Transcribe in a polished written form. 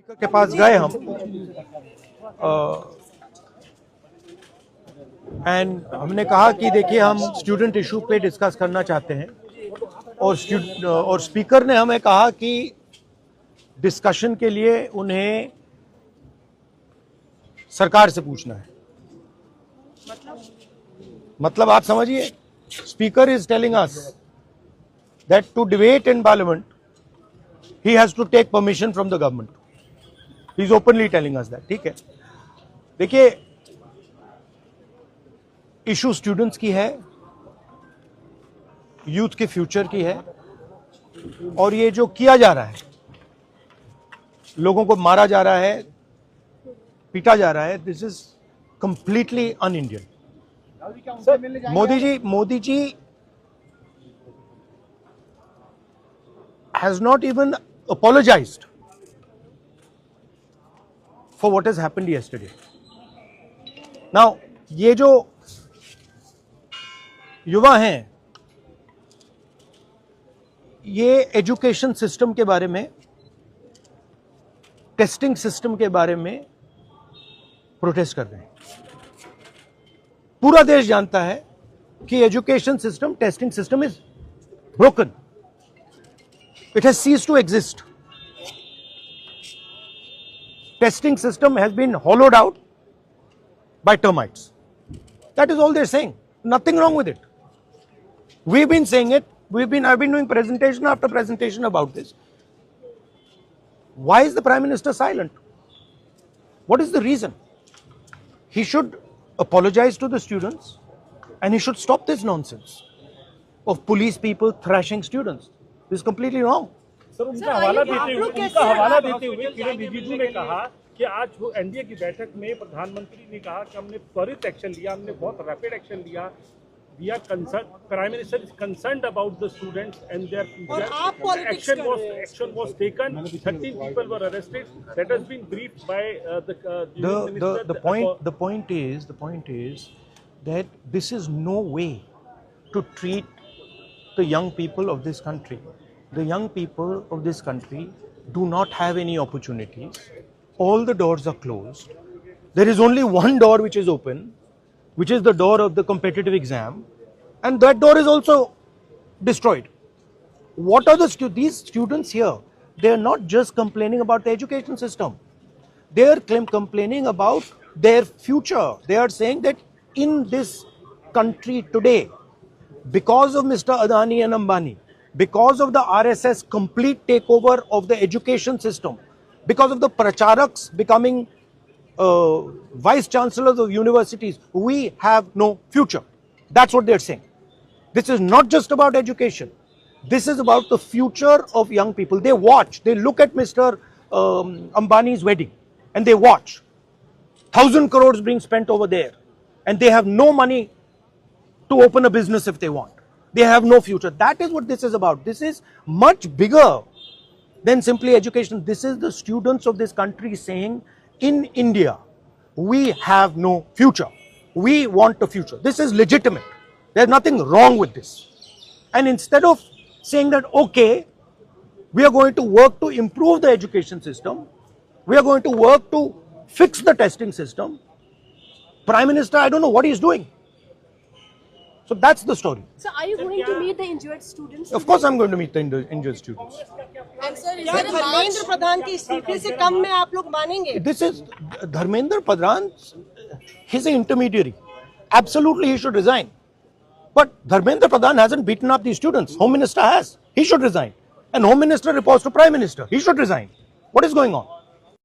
Speaker के पास गए हम एंड हमने कहा कि देखिए हम स्टूडेंट इशू पे डिस्कस करना चाहते हैं और स्पीकर ने हमें कहा कि डिस्कशन के लिए उन्हें सरकार से पूछना है। मतलब आप समझिए, speaker is telling us that to debate in parliament he has to take permission from the government. He is openly telling us that. ठीक है, देखिए इशू स्टूडेंट्स की है, यूथ के फ्यूचर की है, और ये जो किया जा रहा है, लोगों को मारा जा रहा है, पीटा जा रहा है, this is completely un Indian. Modi ji has not even apologized for what has happened yesterday. Now, ये जो युवा हैं, ये एजुकेशन सिस्टम के बारे में, टेस्टिंग सिस्टम के बारे में प्रोटेस्ट कर रहे हैं। पूरा देश जानता है कि education system, testing system is broken. It has ceased to exist. Testing system has been hollowed out by termites. That is all they're saying. Nothing wrong with it. We've been saying it. I've been doing presentation after presentation about this. Why is the Prime Minister silent? What is the reason? He should apologize to the students and he should stop this nonsense of police people thrashing students. This is completely wrong. Sir, उनका हवाला देते हुए किरण रिजिजू ने कहा कि आज वो NDA की बैठक में प्रधानमंत्री ने कहा कि हमने त्वरित एक्शन लिया, हमने बहुत रैपिड एक्शन लिया। We are concerned, Prime Minister is concerned about the students and their future. Action was taken. 13 people were arrested. That has been briefed by the point is that this is no way to treat the young people of this country. The young people of this country do not have any opportunities. All the doors are closed. There is only one door which is open, which is the door of the competitive exam, and that door is also destroyed. What are these students here? They are not just complaining about the education system. They are complaining about their future. They are saying that in this country today, because of Mr. Adani and Ambani, because of the RSS complete takeover of the education system, because of the pracharaks becoming vice chancellors of universities, we have no future. That's what they're saying. This is not just about education. This is about the future of young people. They watch, they look at Mr. Ambani's wedding and they watch 1,000 crores being spent over there, and they have no money to open a business if they want. They have no future. That is what this is about. This is much bigger than simply education. This is the students of this country saying, in India, we have no future. We want a future. This is legitimate. There's nothing wrong with this. And instead of saying that, okay, we are going to work to improve the education system, we are going to work to fix the testing system, Prime Minister, I don't know what he's doing. So that's the story. So are you going to meet the injured students? Of course I'm going to meet the injured students. And sir, is क्या there a march? Dharmendra Pradhan के इस्तीफे से कम में आप लोग मानेंगे? This is Dharmendra Pradhan. He's an intermediary. Absolutely he should resign. But Dharmendra Pradhan hasn't beaten up these students. Home Minister has. He should resign. And Home Minister reports to Prime Minister. He should resign. What is going on?